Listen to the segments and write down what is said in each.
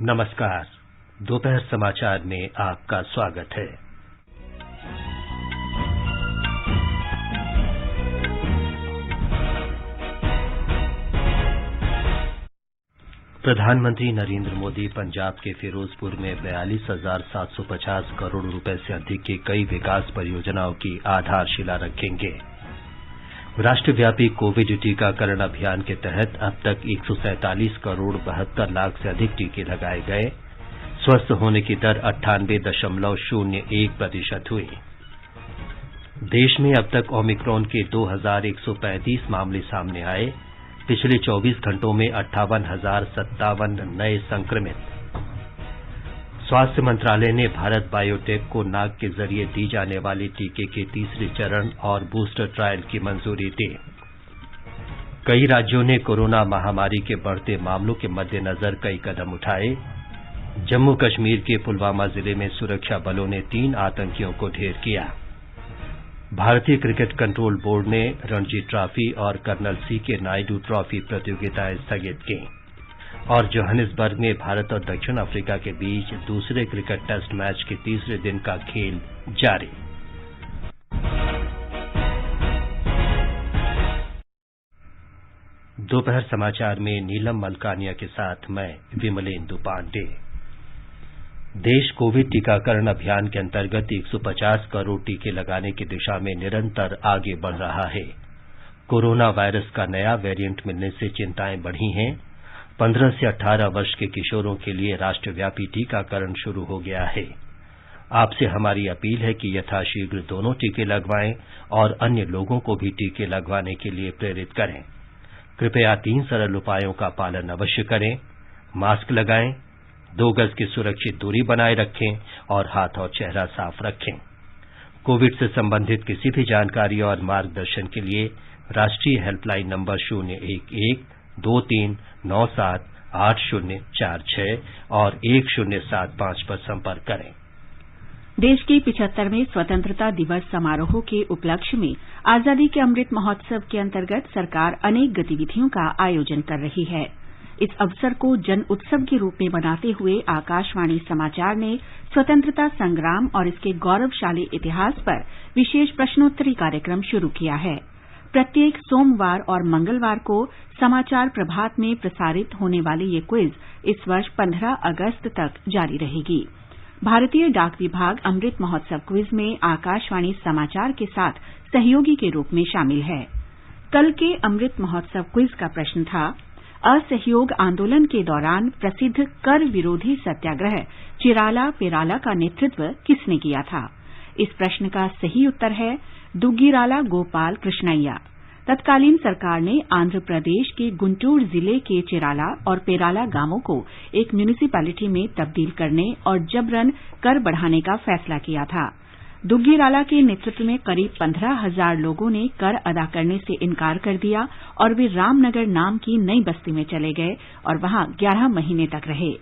नमस्कार। दोपहर समाचार में आपका स्वागत है। प्रधानमंत्री नरेंद्र मोदी पंजाब के फिरोजपुर में 42,750 करोड़ रुपए से अधिक की कई विकास परियोजनाओं की आधारशिला रखेंगे। राष्ट्रव्यापी कोविड टीकाकरण अभियान के तहत अब तक 147 करोड़ 72 लाख से अधिक टीके लगाए गए। स्वस्थ होने की दर 98.01% हुई। देश में अब तक ओमिक्रॉन के 2,135 मामले सामने आए। पिछले 24 घंटों में 58,057 नए संक्रमित। स्वास्थ्य मंत्रालय ने भारत बायोटेक को नाक के जरिए दी जाने वाले टीके के तीसरे चरण और बूस्टर ट्रायल की मंजूरी दी। कई राज्यों ने कोरोना महामारी के बढ़ते मामलों के मद्देनजर कई कदम उठाए। जम्मू कश्मीर के पुलवामा जिले में सुरक्षा बलों ने 3 आतंकियों को ढेर किया। भारतीय क्रिकेट कंट्रोल बोर्ड ने रणजी ट्रॉफी और कर्नल सीके नायडू ट्रॉफी प्रतियोगिताएं स्थगित की। और जोहानिसबर्ग में भारत और दक्षिण अफ्रीका के बीच दूसरे क्रिकेट टेस्ट मैच के तीसरे दिन का खेल जारी। दोपहर समाचार में नीलम मलकानिया के साथ मैं विमलेंदु पांडे। देश कोविड टीकाकरण अभियान के अंतर्गत 150 करोड़ टीके लगाने की दिशा में निरंतर आगे बढ़ रहा है। कोरोना वायरस का नया वेरिएंट मिलने से चिंताएं बढ़ी हैं। 15 से 18 वर्ष के किशोरों के लिए राष्ट्रव्यापी टीकाकरण शुरू हो गया है। आपसे हमारी अपील है कि यथाशीघ्र दोनों टीके लगवाएं और अन्य लोगों को भी टीके लगवाने के लिए प्रेरित करें। कृपया 3 सरल उपायों का पालन अवश्य करें। मास्क लगाएं, 2 गज की सुरक्षित दूरी बनाए रखें और हाथ और चेहरा साफ रखें। कोविड से संबंधित किसी भी जानकारी और मार्गदर्शन के लिए राष्ट्रीय हेल्पलाइन नंबर 011-2397-8046 और 1075 पर संपर्क करें। देश के 75वें स्वतंत्रता दिवस समारोह के उपलक्ष्य में आजादी के अमृत महोत्सव के अंतर्गत सरकार अनेक गतिविधियों का आयोजन कर रही है। इस अवसर को जन उत्सव के रूप में मनाते हुए आकाशवाणी समाचार ने स्वतंत्रता संग्राम और इसके गौरवशाली इतिहास पर विशेष प्रश्नोत्तरी कार्यक्रम शुरू किया है। प्रत्येक सोमवार और मंगलवार को समाचार प्रभात में प्रसारित होने वाली ये क्विज इस वर्ष 15 अगस्त तक जारी रहेगी। भारतीय डाक विभाग अमृत महोत्सव क्विज में आकाशवाणी समाचार के साथ सहयोगी के रूप में शामिल है। कल के अमृत महोत्सव क्विज का प्रश्न था, असहयोग आंदोलन के दौरान प्रसिद्ध कर विरोधी सत्याग्रह चिराला पेराला का नेतृत्व किसने किया था? इस प्रश्न का सही उत्तर है दुग्गिराला गोपाल कृष्णैया। तत्कालीन सरकार ने आंध्र प्रदेश के गुंटूर जिले के चिराला और पेराला गांवों को एक म्यूनिसिपैलिटी में तब्दील करने और जबरन कर बढ़ाने का फैसला किया था। दुग्गिराला के नेतृत्व में करीब 15,000 लोगों ने कर अदा करने से इनकार कर दिया और वे रामनगर नाम की नई बस्ती में चले गए और वहां 11 महीने तक रहे।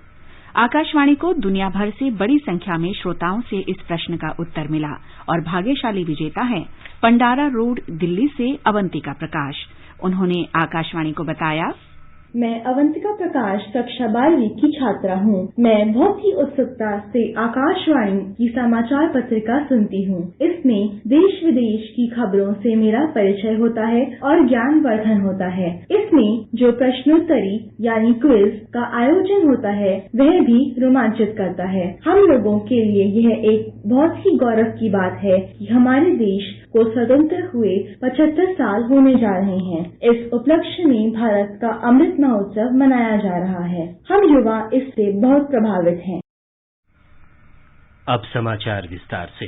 आकाशवाणी को दुनिया भर से बड़ी संख्या में श्रोताओं से इस प्रश्न का उत्तर मिला और भाग्यशाली विजेता हैं पंडारा रोड दिल्ली से अवंतिका प्रकाश। उन्होंने आकाशवाणी को बताया, मैं अवंतिका प्रकाश कक्षा 12वीं की छात्रा हूँ। मैं बहुत ही उत्सुकता से आकाशवाणी की समाचार पत्रिका सुनती हूँ। इसमें देश विदेश की खबरों से मेरा परिचय होता है और ज्ञानवर्धन होता है। इसमें जो प्रश्नोत्तरी यानी क्विज का आयोजन होता है वह भी रोमांचित करता है। हम लोगों के लिए यह एक बहुत ही गौरव की बात है कि हमारे देश को स्वतंत्र हुए 75 साल होने जा रहे हैं। इस उपलक्ष्य में भारत का अमृत महोत्सव मनाया जा रहा है। हम युवा इससे बहुत प्रभावित हैं। अब समाचार विस्तार से।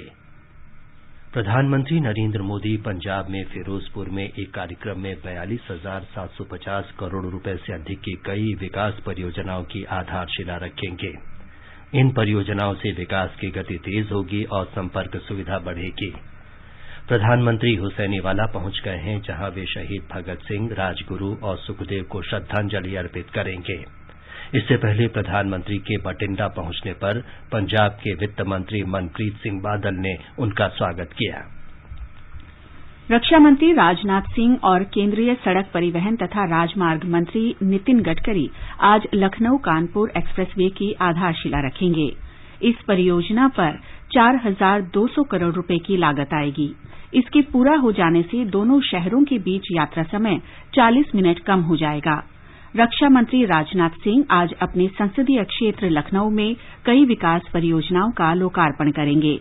प्रधानमंत्री नरेंद्र मोदी पंजाब में फिरोजपुर में एक कार्यक्रम में 42,750 करोड़ रुपए से अधिक की कई विकास परियोजनाओं की आधारशिला रखेंगे। इन परियोजनाओं से विकास की गति तेज होगी और संपर्क सुविधा बढ़ेगी। प्रधानमंत्री हुसैनीवाला पहुंच गए हैं, जहां वे शहीद भगत सिंह, राजगुरु और सुखदेव को श्रद्धांजलि अर्पित करेंगे। इससे पहले प्रधानमंत्री के बठिंडा पहुंचने पर पंजाब के वित्त मंत्री मनप्रीत सिंह बादल ने उनका स्वागत किया। रक्षा मंत्री राजनाथ सिंह और केंद्रीय सड़क परिवहन तथा राजमार्ग मंत्री नितिन गडकरी आज लखनऊ कानपुर एक्सप्रेस वे की आधारशिला रखेंगे। इस परियोजना पर 4,200 करोड़ रुपए की लागत आएगी। इसके पूरा हो जाने से दोनों शहरों के बीच यात्रा समय 40 मिनट कम हो जाएगा। रक्षा मंत्री राजनाथ सिंह आज अपने संसदीय क्षेत्र लखनऊ में कई विकास परियोजनाओं का लोकार्पण करेंगे।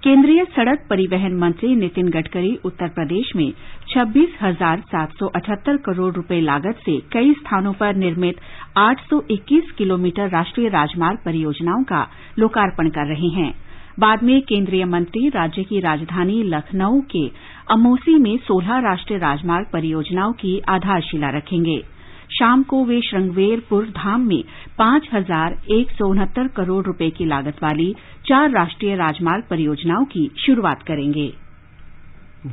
केंद्रीय सड़क परिवहन मंत्री नितिन गडकरी उत्तर प्रदेश में 26,778 करोड़ रुपए लागत से कई स्थानों पर निर्मित 821 किलोमीटर राष्ट्रीय राजमार्ग परियोजनाओं का लोकार्पण कर रहे हैं। बाद में केंद्रीय मंत्री राज्य की राजधानी लखनऊ के अमौसी में 16 राष्ट्रीय राजमार्ग परियोजनाओं की आधारशिला रखेंगे। शाम को वे श्रृंगवेरपुर धाम में 5,169 करोड़ रुपए की लागत वाली 4 राष्ट्रीय राजमार्ग परियोजनाओं की शुरुआत करेंगे।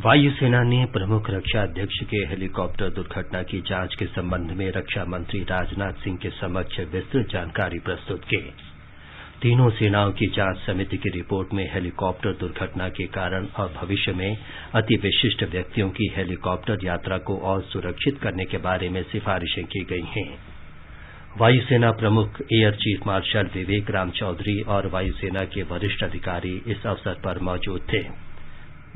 वायुसेना ने प्रमुख रक्षा अध्यक्ष के हेलीकॉप्टर दुर्घटना की जांच के संबंध में रक्षा मंत्री राजनाथ सिंह के समक्ष विस्तृत जानकारी प्रस्तुत की। तीनों सेनाओं की जांच समिति की रिपोर्ट में हेलीकॉप्टर दुर्घटना के कारण और भविष्य में अति विशिष्ट व्यक्तियों की हेलीकॉप्टर यात्रा को और सुरक्षित करने के बारे में सिफारिशें की गई हैं। वायुसेना प्रमुख एयर चीफ मार्शल विवेक राम चौधरी और वायुसेना के वरिष्ठ अधिकारी इस अवसर पर मौजूद थे।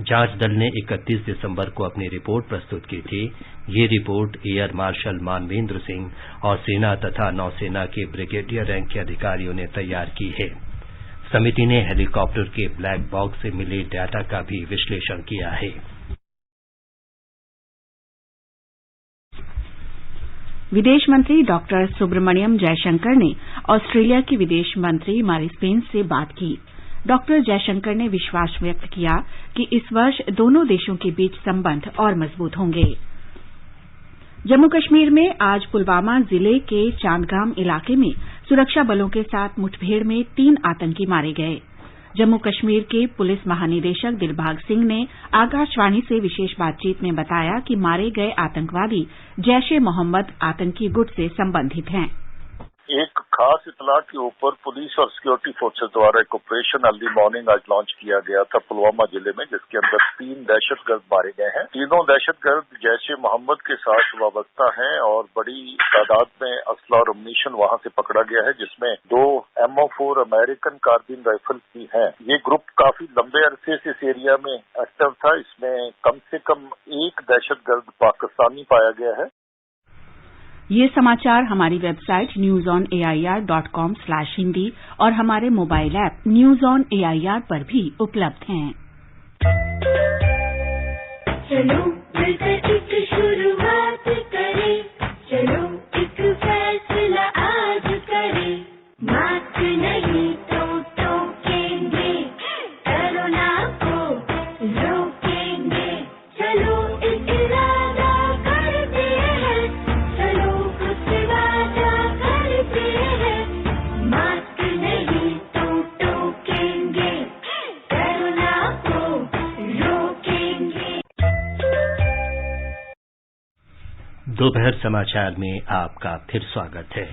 जांच दल ने 31 दिसंबर को अपनी रिपोर्ट प्रस्तुत की थी। ये report air marshal Manvendra Singh और सेना तथा नौसेना के ब्रिगेडियर रैंक के अधिकारियों ने तैयार की है। समिति ने हेलीकॉप्टर के ब्लैक बॉक्स से मिले डाटा का भी विश्लेषण किया है। विदेश मंत्री डॉक्टर सुब्रमण्यम जयशंकर ने ऑस्ट्रेलिया के विदेश मंत्री मारिस पेंस से बात की। डॉक्टर जयशंकर ने विश्वास व्यक्त किया कि इस वर्ष दोनों देशों के बीच संबंध और मजबूत होंगे। जम्मू कश्मीर में आज पुलवामा जिले के चांदगाम इलाके में सुरक्षा बलों के साथ मुठभेड़ में 3 आतंकी मारे गए। जम्मू कश्मीर के पुलिस महानिदेशक दिलबाग सिंह ने आकाशवाणी से विशेष बातचीत में बताया कि मारे गए आतंकवादी जैश-ए-मोहम्मद आतंकी गुट से संबंधित हैं। एक खास इतला के ऊपर पुलिस और सिक्योरिटी फोर्सेज द्वारा एक ऑपरेशन अर्ली मॉर्निंग आज लॉन्च किया गया था पुलवामा जिले में, जिसके अंदर 3 दहशतगर्द मारे गए हैं। तीनों दहशतगर्द जैश-ए-मोहम्मद के साथ वाबस्ता हैं और बड़ी तादाद में असला और अम्यूनिशन वहां से पकड़ा गया है, जिसमें 2 MO4 अमेरिकन कार्बिन राइफल भी हैं। ये ग्रुप काफी लंबे अरसे से इस एरिया में एक्टिव था। इसमें कम से कम 1 दहशतगर्द पाकिस्तानी पाया गया है। ये समाचार हमारी वेबसाइट newsonair.com/hindi और हमारे mobile app news on AIR पर भी उपलब्ध हैं। चलो मिलकर एक शुरुआत करें, चलो एक फैसला आज करें, मास्क नहीं तो टोकेंगे, कोरोना को रोकेंगे, चलो एक इरादा करते हैं, चलो कुछ वादा करते हैं, मास्क नहीं तो टोकेंगे, कोरोना को रोकेंगे। दोपहर समाचार में आपका फिर स्वागत है।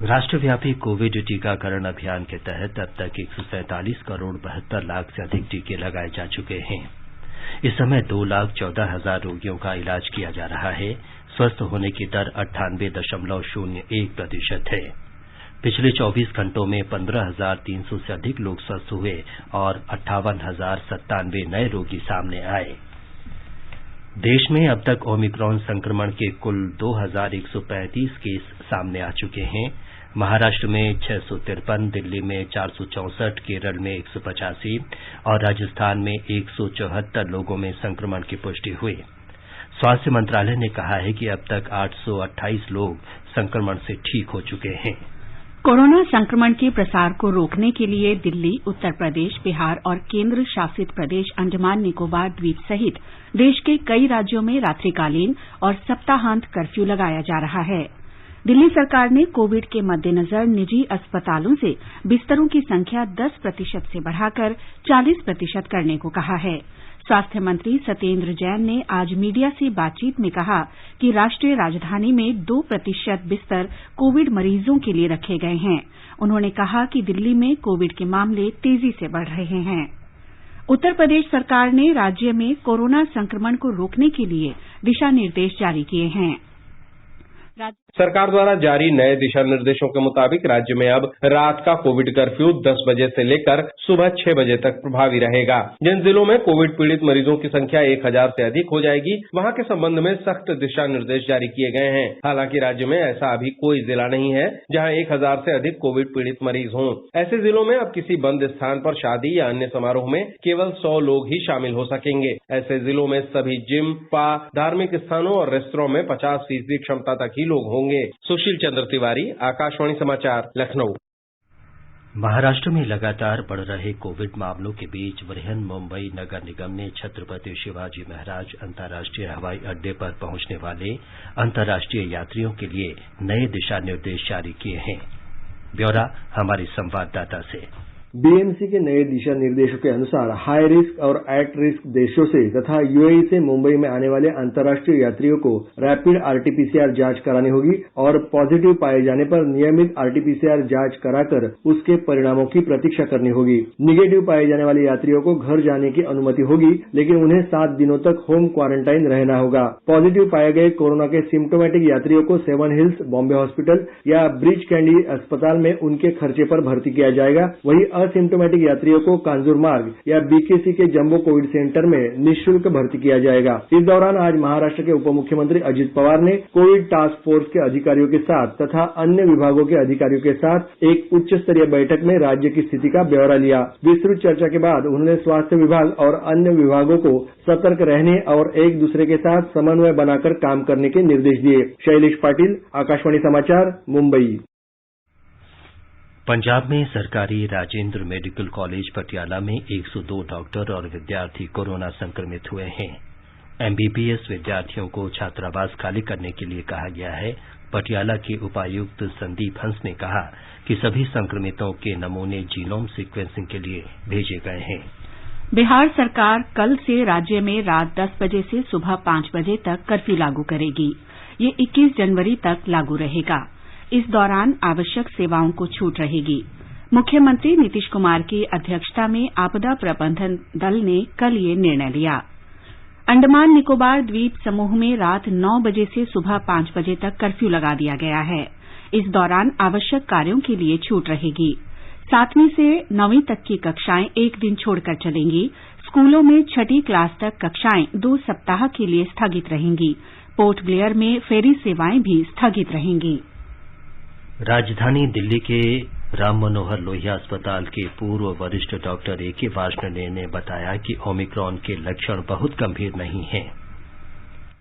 राष्ट्रव्यापी कोविड टीकाकरण अभियान के तहत अब तक 147 करोड़ 72 लाख से अधिक टीके लगाए जा चुके हैं। इस समय 2,14,000 रोगियों का इलाज किया जा रहा है। स्वस्थ होने की दर 98.01% है। पिछले 24 घंटों में 15,300 से अधिक लोग स्वस्थ हुए और 58,097 नए रोगी सामने आए। देश में अब तक ओमिक्रॉन संक्रमण के कुल 2,135 केस सामने आ चुके हैं। महाराष्ट्र में 653, दिल्ली में 464, केरल में 185 और राजस्थान में 174 लोगों में संक्रमण की पुष्टि हुई। स्वास्थ्य मंत्रालय ने कहा है कि अब तक 828 लोग संक्रमण से ठीक हो चुके हैं। कोरोना संक्रमण के प्रसार को रोकने के लिए दिल्ली, उत्तर प्रदेश, बिहार और केंद्र शासित प्रदेश अंडमान निकोबार द्वीप सहित देश के कई राज्यों में रात्रिकालीन और सप्ताहांत कर्फ्यू लगाया जा रहा है। दिल्ली सरकार ने कोविड के मद्देनजर निजी अस्पतालों से बिस्तरों की संख्या 10% से बढ़ाकर 40% करने को कहा है। स्वास्थ्य मंत्री सत्येंद्र जैन ने आज मीडिया से बातचीत में कहा कि राष्ट्रीय राजधानी में 2% बिस्तर कोविड मरीजों के लिए रखे गए हैं। उन्होंने कहा कि दिल्ली में कोविड के मामले तेजी से बढ़ रहे हैं। उत्तर प्रदेश सरकार ने राज्य में कोरोना संक्रमण को रोकने के लिए दिशा निर्देश जारी किए हैं। सरकार द्वारा जारी नए दिशा निर्देशों के मुताबिक राज्य में अब रात का कोविड कर्फ्यू 10 बजे से लेकर सुबह 6 बजे तक प्रभावी रहेगा। जिन जिलों में कोविड पीड़ित मरीजों की संख्या 1000 से अधिक हो जाएगी, वहां के संबंध में सख्त दिशा निर्देश जारी किए गए हैं। हालांकि राज्य में ऐसा अभी कोई जिला नहीं है जहां 1000 से अधिक कोविड पीड़ित मरीज हों। ऐसे जिलों में अब किसी बंद स्थान पर शादी या अन्य समारोह में केवल 100 लोग ही शामिल हो सकेंगे। ऐसे जिलों में सभी जिम, स्पा, धार्मिक स्थानों और रेस्तरां में 50% क्षमता तक ही लोग होंगे। सुशील चंद्र तिवारी, आकाशवाणी समाचार, लखनऊ। महाराष्ट्र में लगातार बढ़ रहे कोविड मामलों के बीच बृहन मुंबई नगर निगम ने छत्रपति शिवाजी महाराज अंतर्राष्ट्रीय हवाई अड्डे पर पहुंचने वाले अंतर्राष्ट्रीय यात्रियों के लिए नए दिशा निर्देश जारी किए हैं। ब्यौरा हमारे संवाददाता से। बीएमसी के नए दिशा निर्देशों के अनुसार हाई रिस्क और एट रिस्क देशों से तथा यूएई से मुंबई में आने वाले अंतर्राष्ट्रीय यात्रियों को रैपिड आरटीपीसीआर जांच करानी होगी और पॉजिटिव पाए जाने पर नियमित आरटीपीसीआर जांच कराकर उसके परिणामों की प्रतीक्षा करनी होगी। निगेटिव पाए जाने वाले यात्रियों को घर जाने की अनुमति होगी, लेकिन उन्हें 7 दिनों तक होम क्वारंटाइन रहना होगा। पॉजिटिव पाए गए कोरोना के सिम्टोमेटिक यात्रियों को 7 हिल्स बॉम्बे हॉस्पिटल या ब्रिज कैंडी अस्पताल में उनके खर्चे पर भर्ती किया जाएगा। वहीं असिम्टोमेटिक यात्रियों को कांजूर मार्ग या बीकेसी के जम्बो कोविड सेंटर में निःशुल्क भर्ती किया जाएगा। इस दौरान आज महाराष्ट्र के उप मुख्यमंत्री अजित पवार ने कोविड टास्क फोर्स के अधिकारियों के साथ तथा अन्य विभागों के अधिकारियों के साथ एक उच्च स्तरीय बैठक में राज्य की स्थिति का ब्यौरा लिया। विस्तृत चर्चा के बाद उन्होंने स्वास्थ्य विभाग और अन्य विभागों को सतर्क रहने और एक दूसरे के साथ समन्वय बनाकर काम करने के निर्देश दिए। शैलेश पाटिल, आकाशवाणी समाचार, मुंबई। पंजाब में सरकारी राजेंद्र मेडिकल कॉलेज पटियाला में 102 डॉक्टर और विद्यार्थी कोरोना संक्रमित हुए हैं। एमबीबीएस विद्यार्थियों को छात्रावास खाली करने के लिए कहा गया है। पटियाला के उपायुक्त संदीप हंस ने कहा कि सभी संक्रमितों के नमूने जीनोम सीक्वेंसिंग के लिए भेजे गए हैं। बिहार सरकार कल से राज्य में रात 10 बजे से सुबह 5 बजे तक कर्फ्यू लागू करेगी। ये 21 जनवरी तक लागू रहेगा। इस दौरान आवश्यक सेवाओं को छूट रहेगी। मुख्यमंत्री नीतीश कुमार की अध्यक्षता में आपदा प्रबंधन दल ने कल ये निर्णय लिया। अंडमान निकोबार द्वीप समूह में रात 9 बजे से सुबह 5 बजे तक कर्फ्यू लगा दिया गया है। इस दौरान आवश्यक कार्यों के लिए छूट रहेगी। 7वीं से 9वीं तक की कक्षाएं एक दिन छोड़कर चलेंगी। स्कूलों में 6ठी क्लास तक कक्षाएं 2 सप्ताह के लिए स्थगित रहेंगी। पोर्ट ब्लेयर में फेरी सेवाएं भी स्थगित रहेंगी। राजधानी दिल्ली के राम मनोहर लोहिया अस्पताल के पूर्व वरिष्ठ डॉक्टर ए के वार्ष्णेय ने बताया कि ओमिक्रॉन के लक्षण बहुत गंभीर नहीं हैं।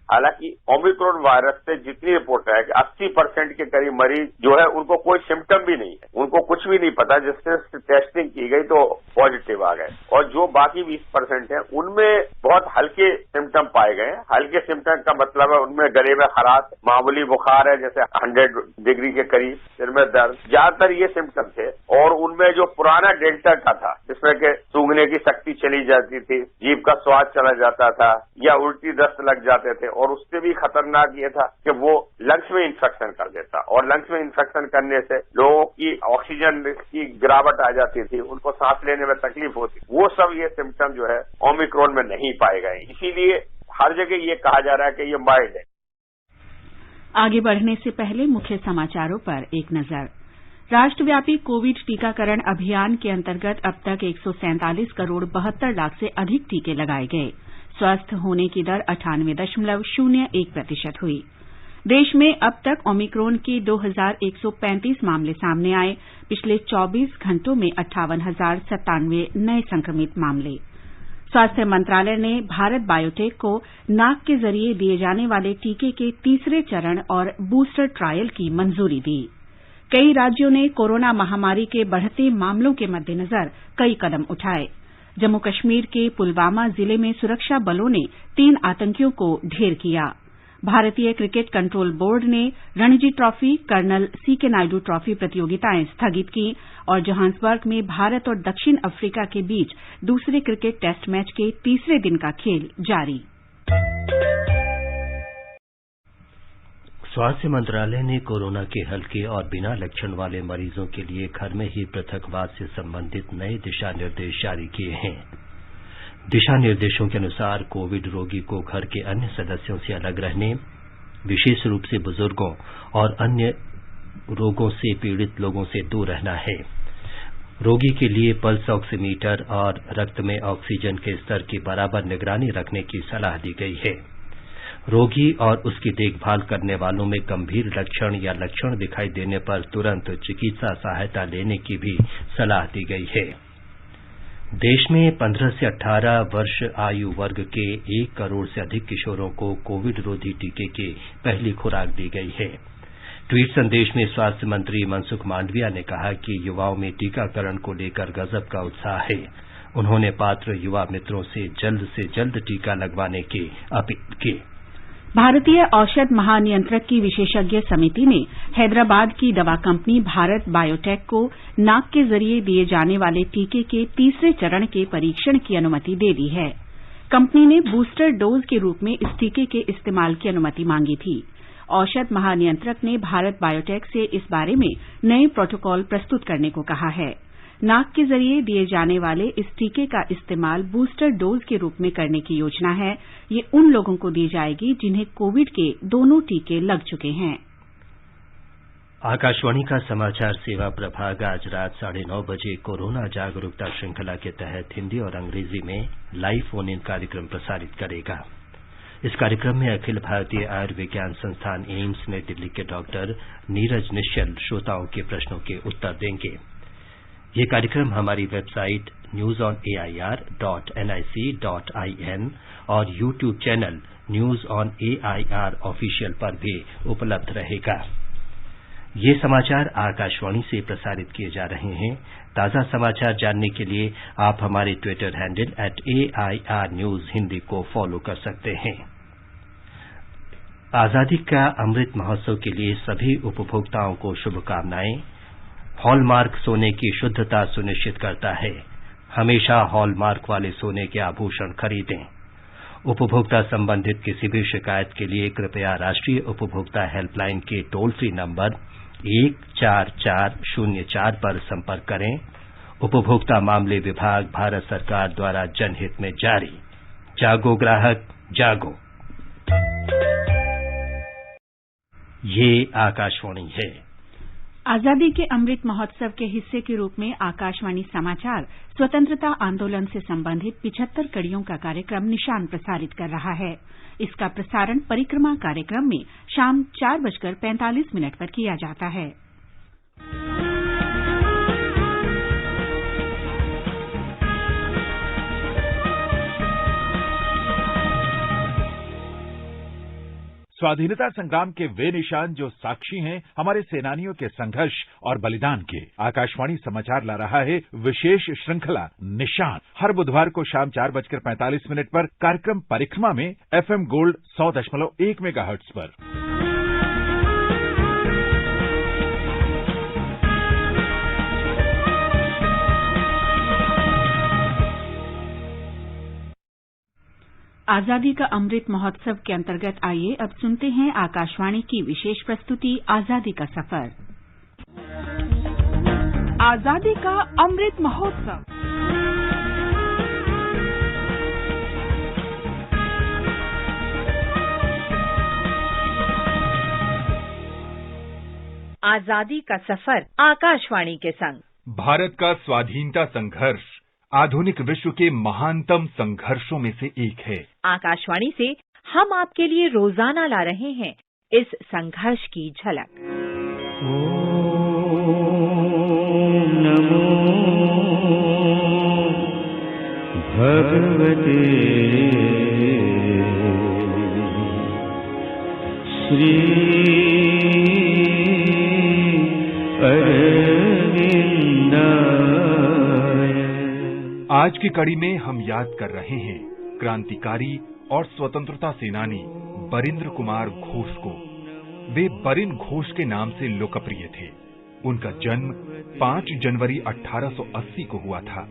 हालांकि ओमिक्रॉन वायरस से जितनी रिपोर्ट है कि 80% के करीब मरीज जो है उनको कोई सिम्टम भी नहीं है, उनको कुछ भी नहीं पता, जिससे टेस्टिंग की गई तो पॉजिटिव आ गए। और जो बाकी 20% है उनमें बहुत हल्के सिम्टम पाए गए। हल्के सिम्टम का मतलब है उनमें गले में खराश, मामूली बुखार है जैसे 100 डिग्री के करीब, सिर में दर्द, ज्यादातर ये सिम्टम थे। और उनमें जो पुराना डेल्टा का था जिसमें कि सूंघने की शक्ति चली जाती थी, जीभ का स्वाद चला जाता था या उल्टी दस्त लग जाते थे, और उससे भी खतरनाक ये था कि वो लंग्स में इन्फेक्शन कर देता, और लंग्स में इन्फेक्शन करने से लोगों की ऑक्सीजन की गिरावट आ जाती थी, उनको सांस लेने में तकलीफ होती। वो सब ये सिम्टम जो है ओमिक्रॉन में नहीं पाए गए। इसीलिए हर जगह ये कहा जा रहा है कि ये माइल्ड है। आगे बढ़ने से पहले मुख्य समाचारों पर एक नजर। राष्ट्रव्यापी कोविड टीकाकरण अभियान के अंतर्गत अब तक 147 करोड़ 72 लाख से अधिक टीके लगाए गए। स्वस्थ होने की दर 98.01% हुई। देश में अब तक ओमिक्रॉन के 2135 मामले सामने आए। पिछले 24 घंटों में 58,097 नए संक्रमित मामले। स्वास्थ्य मंत्रालय ने भारत बायोटेक को नाक के जरिए दिए जाने वाले टीके के तीसरे चरण और बूस्टर ट्रायल की मंजूरी दी। कई राज्यों ने कोरोना महामारी के बढ़ते मामलों के मद्देनजर कई कदम उठाए। जम्मू कश्मीर के पुलवामा जिले में सुरक्षा बलों ने 3 आतंकियों को ढेर किया। भारतीय क्रिकेट कंट्रोल बोर्ड ने Ranji trophy, colonel CK Naidu trophy प्रतियोगिताएं स्थगित की और जोहान्सबर्ग में भारत और दक्षिण अफ्रीका के बीच दूसरे क्रिकेट टेस्ट मैच के तीसरे दिन का खेल जारी। स्वास्थ्य मंत्रालय ने कोरोना के हल्के और बिना लक्षण वाले मरीजों के लिए घर में ही पृथकवास से संबंधित नए दिशा निर्देश जारी किए हैं। दिशा निर्देशों के अनुसार कोविड रोगी को घर के अन्य सदस्यों से अलग रहने, विशेष रूप से बुजुर्गों और अन्य रोगों से पीड़ित लोगों से दूर रहना है। रोगी के लिए पल्स ऑक्सीमीटर और रक्त में ऑक्सीजन के स्तर की बराबर निगरानी रखने की सलाह दी गई है। रोगी और उसकी देखभाल करने वालों में गंभीर लक्षण या लक्षण दिखाई देने पर तुरंत चिकित्सा सहायता लेने की भी सलाह दी गई है। देश में 15 से 18 वर्ष आयु वर्ग के 1 करोड़ से अधिक किशोरों को कोविड रोधी टीके की पहली खुराक दी गई है। ट्वीट संदेश में स्वास्थ्य मंत्री मनसुख मांडविया ने कहा कि युवाओं में टीकाकरण को लेकर गजब का उत्साह है। उन्होंने पात्र युवा मित्रों से जल्द टीका लगवाने की अपील की। भारतीय औषध महानियंत्रक की विशेषज्ञ समिति ने हैदराबाद की दवा कंपनी भारत बायोटेक को नाक के जरिए दिए जाने वाले टीके के तीसरे चरण के परीक्षण की अनुमति दे दी है। कंपनी ने बूस्टर डोज के रूप में इस टीके के इस्तेमाल की अनुमति मांगी थी। औषध महानियंत्रक ने भारत बायोटेक से इस बारे में नए प्रोटोकॉल प्रस्तुत करने को कहा है। नाक के जरिए दिए जाने वाले इस टीके का इस्तेमाल बूस्टर डोज के रूप में करने की योजना है। ये उन लोगों को दी जाएगी जिन्हें कोविड के दोनों टीके लग चुके हैं। आकाशवाणी का समाचार सेवा प्रभाग आज रात 9:30 बजे कोरोना जागरूकता श्रृंखला के तहत हिंदी और अंग्रेजी में लाइव फोन इन कार्यक्रम प्रसारित करेगा। इस कार्यक्रम में अखिल भारतीय आयुर्विज्ञान संस्थान एम्स नई दिल्ली के डॉक्टर नीरज निश्चल श्रोताओं के प्रश्नों के उत्तर देंगे। ये कार्यक्रम हमारी वेबसाइट newsonair.nic.in और YouTube channel news on AIR official पर भी उपलब्ध रहेगा। ये समाचार आकाशवाणी से प्रसारित किए जा रहे हैं। ताजा समाचार जानने के लिए आप हमारे Twitter handle @AIR News Hindi को फॉलो कर सकते हैं। आजादी का अमृत महोत्सव के लिए सभी उपभोक्ताओं को शुभकामनाएं। हॉलमार्क सोने की शुद्धता सुनिश्चित करता है। हमेशा हॉलमार्क वाले सोने के आभूषण खरीदें। उपभोक्ता संबंधित किसी भी शिकायत के लिए कृपया राष्ट्रीय उपभोक्ता हेल्पलाइन के टोल फ्री नंबर 14404 पर संपर्क करें। उपभोक्ता मामले विभाग, भारत सरकार द्वारा जनहित में जारी। जागो ग्राहक जागो। ये आकाशवाणी है। आजादी के अमृत महोत्सव के हिस्से के रूप में आकाशवाणी समाचार स्वतंत्रता आंदोलन से संबंधित 75 कड़ियों का कार्यक्रम निशान प्रसारित कर रहा है। इसका प्रसारण परिक्रमा कार्यक्रम में शाम 4:45 पर किया जाता है। स्वाधीनता संग्राम के वे निशान जो साक्षी हैं हमारे सेनानियों के संघर्ष और बलिदान के। आकाशवाणी समाचार ला रहा है विशेष श्रृंखला निशान। हर बुधवार को शाम 4:45 पर कार्यक्रम परिक्रमा में FM गोल्ड 100.1 मेगाहर्ट्ज पर। आजादी का अमृत महोत्सव के अंतर्गत आइए अब सुनते हैं आकाशवाणी की विशेष प्रस्तुति आजादी का सफर। आजादी का अमृत महोत्सव। आजादी का सफर आकाशवाणी के संग। भारत का स्वाधीनता संघर्ष आधुनिक विश्व के महानतम संघर्षों में से एक है। आकाशवाणी से हम आपके लिए रोजाना ला रहे हैं इस संघर्ष की झलक। ओम नमो भगवते श्री आज की कड़ी में हम याद कर रहे हैं क्रांतिकारी और स्वतंत्रता सेनानी बरिंद्र कुमार घोष को। वे बरिन घोष के नाम से लोकप्रिय थे। उनका जन्म 5 जनवरी 1880 को हुआ था।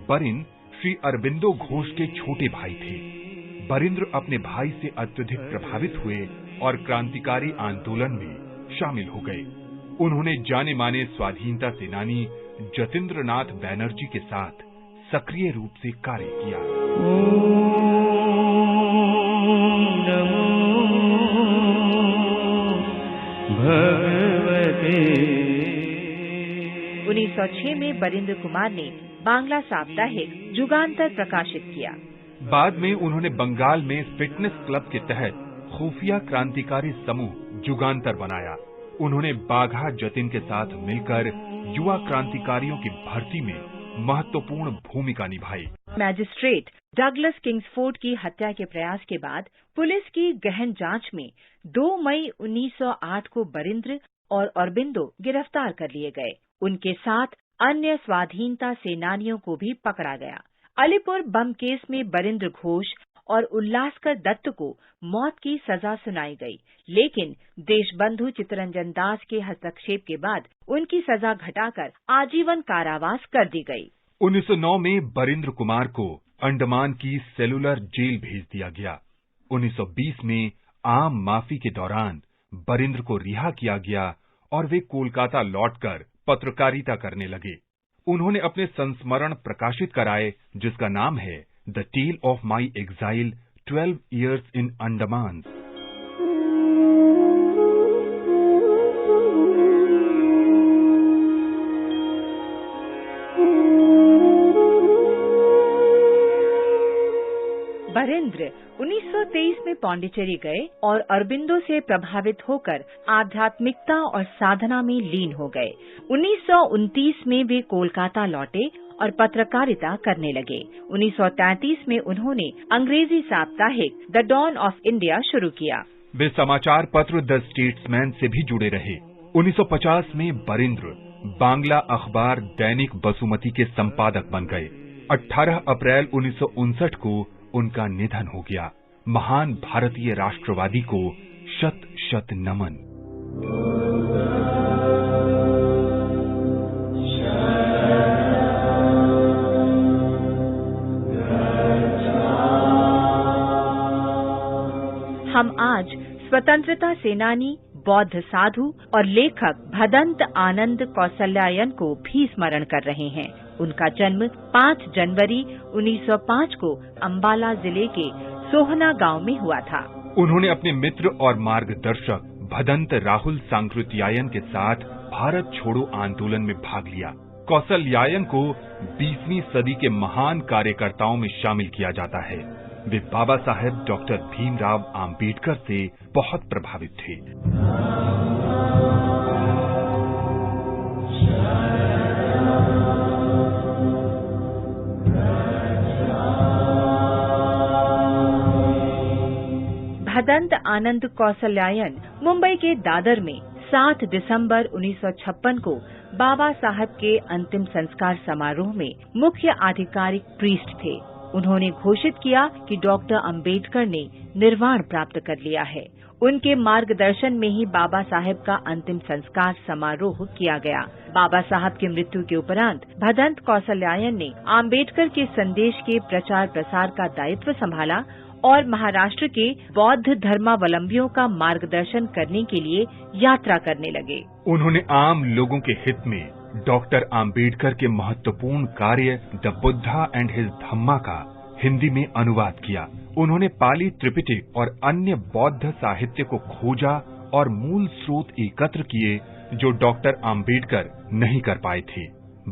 बरिन श्री अरबिंदो घोष के छोटे भाई थे। बरिंद्र अपने भाई से अत्यधिक प्रभावित हुए और क्रांतिकारी आंदोलन में शामिल हो गए। उन्होंने जाने माने स्वाधीनता सेनानी जतीन्द्रनाथ बैनर्जी के साथ सक्रिय रूप से कार्य किया। ओम नमो भगवते। 1906 में बरिंद्र कुमार ने बांग्ला साप्ताहिक जुगांतर प्रकाशित किया। बाद में उन्होंने बंगाल में फिटनेस क्लब के तहत खुफिया क्रांतिकारी समूह जुगांतर बनाया। उन्होंने बाघा जतिन के साथ मिलकर युवा क्रांतिकारियों की भर्ती में महत्वपूर्ण भूमिका निभाई। मैजिस्ट्रेट डगलस किंग्सफोर्ड की हत्या के प्रयास के बाद पुलिस की गहन जांच में 2 मई 1908 को बरिंद्र और अरबिंदो गिरफ्तार कर लिए गए। उनके साथ अन्य स्वाधीनता सेनानियों को भी पकड़ा गया। अलीपुर बम केस में बरिंद्र घोष और उल्लासकर दत्त को मौत की सजा सुनाई गई, लेकिन देशबंधु चित्तरंजन दास के हस्तक्षेप के बाद उनकी सजा घटाकर आजीवन कारावास कर दी गई। 1909 में बरिंद्र कुमार को अंडमान की सेलुलर जेल भेज दिया गया। 1920 में आम माफी के दौरान बरिंद्र को रिहा किया गया और वे कोलकाता लौटकर पत्रकारिता करने लगे। उन्होंने अपने संस्मरण प्रकाशित कराए, जिसका नाम है the tale of my exile 12 Years in Andaman. Barindra 1923 में पौंडीचेरी गए और अरबिंदो से प्रभावित होकर आध्यात्मिकता और साधना में लीन हो गए। 1929 में वे कोलकाता लौटे और पत्रकारिता करने लगे। 1933 में उन्होंने अंग्रेजी साप्ताहिक द डॉन ऑफ इंडिया शुरू किया। वे समाचार पत्र द स्टेट्समैन से भी जुड़े रहे। 1950 में बरिंद्र बांग्ला अखबार दैनिक बसुमती के संपादक बन गए। 18 अप्रैल 1959 को उनका निधन हो गया। महान भारतीय राष्ट्रवादी को शत शत नमन। हम आज स्वतंत्रता सेनानी, बौद्ध साधु और लेखक भदंत आनंद कौसल्यायन को भी स्मरण कर रहे हैं। उनका जन्म 5 जनवरी 1905 को अंबाला जिले के सोहना गांव में हुआ था। उन्होंने अपने मित्र और मार्गदर्शक भदंत राहुल सांकृत्यायन के साथ भारत छोड़ो आंदोलन में भाग लिया। कौसल्यायन को 20वीं सदी के महान कार्यकर्ताओं में शामिल किया जाता है। वे बाबा साहेब डॉक्टर भीमराव आम्बेडकर से बहुत प्रभावित थे। भदंत आनंद कौसल्यायन मुंबई के दादर में 7 दिसंबर 1956 को बाबा साहब के अंतिम संस्कार समारोह में मुख्य आधिकारिक प्रीस्ट थे। उन्होंने घोषित किया कि डॉक्टर अंबेडकर ने निर्वाण प्राप्त कर लिया है। उनके मार्गदर्शन में ही बाबा साहब का अंतिम संस्कार समारोह किया गया। बाबा साहब की मृत्यु के उपरांत भदंत कौसल्यायन ने अंबेडकर के संदेश के प्रचार प्रसार का दायित्व संभाला और महाराष्ट्र के बौद्ध धर्मावलंबियों का मार्गदर्शन करने के लिए यात्रा करने लगे। उन्होंने आम लोगों के हित में डॉक्टर आम्बेडकर के महत्वपूर्ण कार्य द बुद्धा एंड हिज धम्मा का हिंदी में अनुवाद किया। उन्होंने पाली त्रिपिटक और अन्य बौद्ध साहित्य को खोजा और मूल स्रोत एकत्र किए जो डॉक्टर आम्बेडकर नहीं कर पाए थे।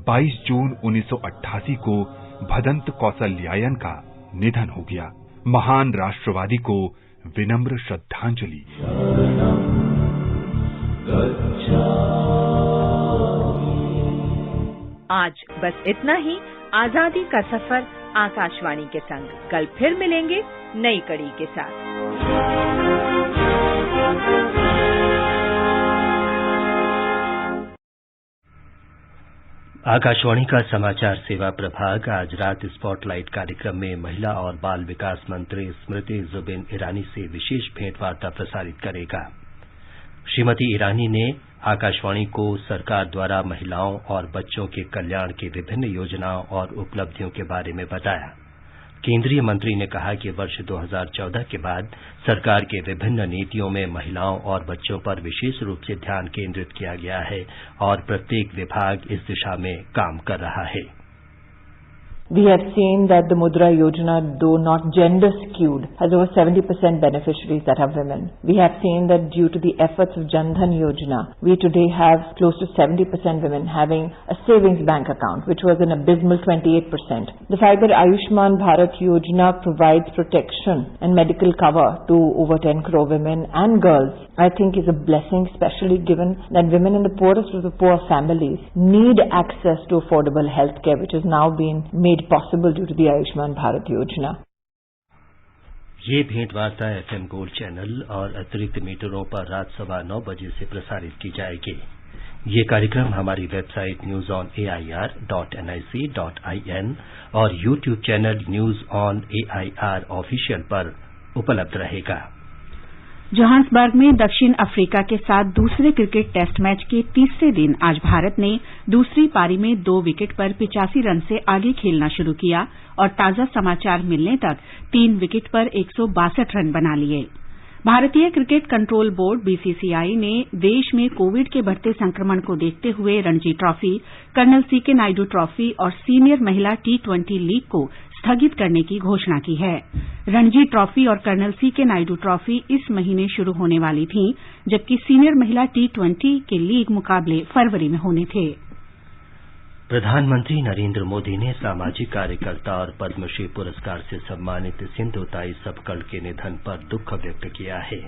22 जून 1988 को भदंत कौसल्यायन का निधन हो गया। महान राष्ट्रवादी को विनम्र श्रद्धांजलि। आज बस इतना ही। आजादी का सफर आकाशवाणी के संग। कल फिर मिलेंगे नई कड़ी के साथ। आकाशवाणी का समाचार सेवा प्रभाग आज रात स्पॉटलाइट कार्यक्रम में महिला और बाल विकास मंत्री स्मृति जुबिन ईरानी से विशेष भेंटवार्ता प्रसारित करेगा। श्रीमती ईरानी ने आकाशवाणी को सरकार द्वारा महिलाओं और बच्चों के कल्याण की विभिन्न योजनाओं और उपलब्धियों के बारे में बताया। केंद्रीय मंत्री ने कहा कि वर्ष 2014 के बाद सरकार के विभिन्न नीतियों में महिलाओं और बच्चों पर विशेष रूप से ध्यान केंद्रित किया गया है और प्रत्येक विभाग इस दिशा में काम कर रहा है। We have seen that the Mudra Yojana, though not gender skewed, has over 70% beneficiaries that are women. We have seen that due to the efforts of Jan Dhan Yojana, we today have close to 70% women having a savings bank account, which was an abysmal 28%. The fact that Ayushman Bharat Yojana provides protection and medical cover to over 10 crore women and girls, I think is a blessing, especially given that women in the poorest of the poor families need access to affordable health care, which has now been made possible due to the Ayushman Bharat Yojana. ये भेंट वार्ता FM gold channel और अतिरिक्त मीटरों पर रात 9:15 बजे से प्रसारित की जाएगी। ये कार्यक्रम हमारी वेबसाइट newsonair.nic.in और YouTube channel news on AIR official पर उपलब्ध रहेगा। जोहान्सबर्ग में दक्षिण अफ्रीका के साथ दूसरे क्रिकेट टेस्ट मैच के तीसरे दिन आज भारत ने दूसरी पारी में 2 विकेट पर 85 रन से आगे खेलना शुरू किया और ताजा समाचार मिलने तक 3 विकेट पर 162 रन बना लिए। भारतीय क्रिकेट कंट्रोल बोर्ड BCCI ने देश में कोविड के बढ़ते संक्रमण को देखते हुए Ranji trophy, colonel CK Naidu trophy और सीनियर महिला T20 लीग को स्थगित करने की घोषणा की है। रणजी ट्रॉफी और कर्नल CK नायडू ट्रॉफी इस महीने शुरू होने वाली थीं, जबकि सीनियर महिला T20 के लीग मुकाबले फरवरी में होने थे। प्रधानमंत्री नरेंद्र मोदी ने सामाजिक कार्यकर्ता और पद्मश्री पुरस्कार से सम्मानित सिंधुताई सपकल के निधन पर दुख व्यक्त किया है।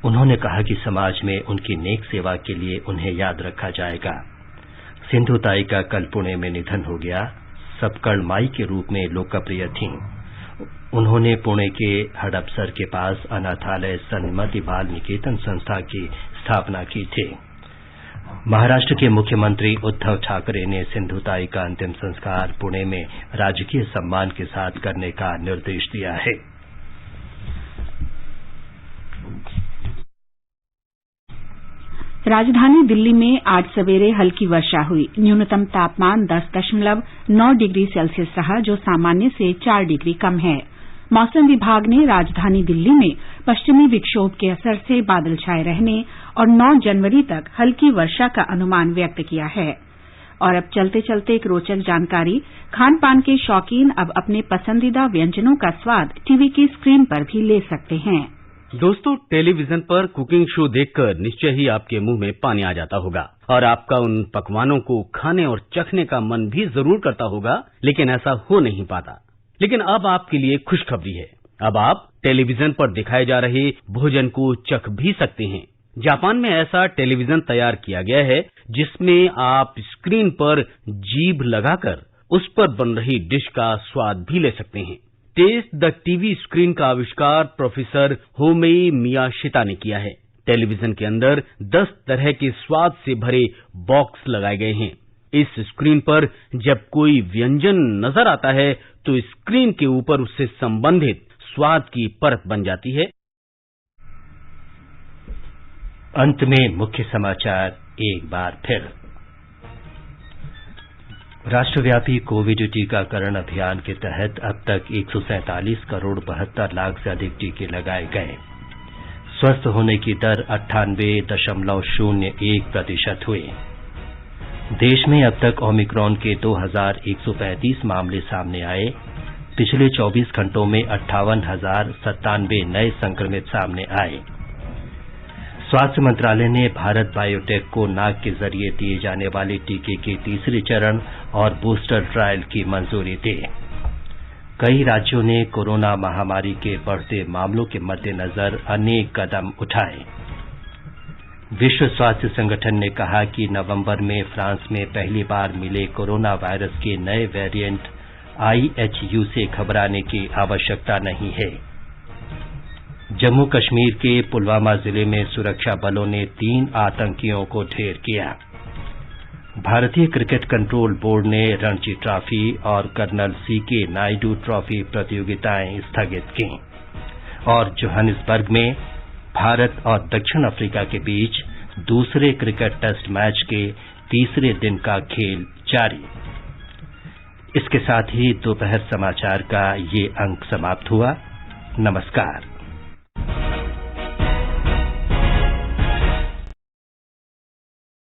उन्होंने कहा कि समाज में उनकी नेक सेवा के लिए उन्हें याद रखा जाएगा। सिंधुताई का कल पुणे में निधन हो गया। सपकल माई के रूप में लोकप्रिय थीं। उन्होंने पुणे के हड़पसर के पास अनाथालय सन्मति बाल निकेतन संस्था की स्थापना की थी। महाराष्ट्र के मुख्यमंत्री उद्धव ठाकरे ने सिंधुताई का अंतिम संस्कार पुणे में राजकीय सम्मान के साथ करने का निर्देश दिया है। राजधानी दिल्ली में आज सवेरे हल्की वर्षा हुई। न्यूनतम तापमान 10.9 डिग्री सेल्सियस रहा, जो सामान्य से 4 डिग्री कम है। मौसम विभाग ने राजधानी दिल्ली में पश्चिमी विक्षोभ के असर से बादल छाए रहने और 9 जनवरी तक हल्की वर्षा का अनुमान व्यक्त किया है। और अब चलते चलते एक रोचक जानकारी, खान पान के शौकीन अब अपने पसंदीदा व्यंजनों का स्वाद टीवी की स्क्रीन पर भी ले सकते हैं। दोस्तों, टेलीविजन पर कुकिंग शो देखकर निश्चय ही आपके मुंह में पानी आ जाता होगा और आपका उन पकवानों को खाने और चखने का मन भी जरूर करता होगा, लेकिन ऐसा हो नहीं पाता। लेकिन अब आपके लिए खुशखबरी है। अब आप टेलीविजन पर दिखाए जा रहे भोजन को चख भी सकते हैं। जापान में ऐसा टेलीविजन तैयार किया गया है जिसमें आप स्क्रीन पर जीभ लगाकर उस पर बन रही डिश का स्वाद भी ले सकते हैं। टेस्ट द टीवी स्क्रीन का आविष्कार प्रोफेसर होमेई मियाशिता ने किया है। टेलीविजन के अंदर 10 तरह के स्वाद से भरे बॉक्स लगाए गए हैं। इस स्क्रीन पर जब कोई व्यंजन नजर आता है तो स्क्रीन के ऊपर उससे संबंधित स्वाद की परत बन जाती है। अंत में मुख्य समाचार एक बार फिर। राष्ट्रव्यापी कोविड टीकाकरण अभियान के तहत अब तक 147 करोड़ 72 लाख से अधिक टीके लगाए गए। स्वस्थ होने की दर 98.01% हुई। देश में अब तक ओमिक्रॉन के 2135 मामले सामने आए। पिछले 24 घंटों में 58,097 नए संक्रमित सामने आए। स्वास्थ्य मंत्रालय ने भारत बायोटेक को नाक के जरिए दिए जाने वाले टीके के तीसरे चरण और बूस्टर ट्रायल की मंजूरी दी। कई राज्यों ने कोरोना महामारी के बढ़ते मामलों के मद्देनजर अनेक कदम उठाए। विश्व स्वास्थ्य संगठन ने कहा कि नवंबर में फ्रांस में पहली बार मिले कोरोना वायरस के नए वेरिएंट IHU से घबराने की आवश्यकता नहीं है। जम्मू कश्मीर के पुलवामा जिले में सुरक्षा बलों ने 3 आतंकियों को ढेर किया। भारतीय क्रिकेट कंट्रोल बोर्ड ने रणजी ट्रॉफी और कर्नल CK नायडू ट्रॉफी प्रतियोगिताएं स्थगित की। और जोहान्सबर्ग में भारत और दक्षिण अफ्रीका के बीच दूसरे क्रिकेट टेस्ट मैच के तीसरे दिन का खेल जारी। इसके साथ ही दोपहर समाचार का ये अंक समाप्त हुआ। नमस्कार।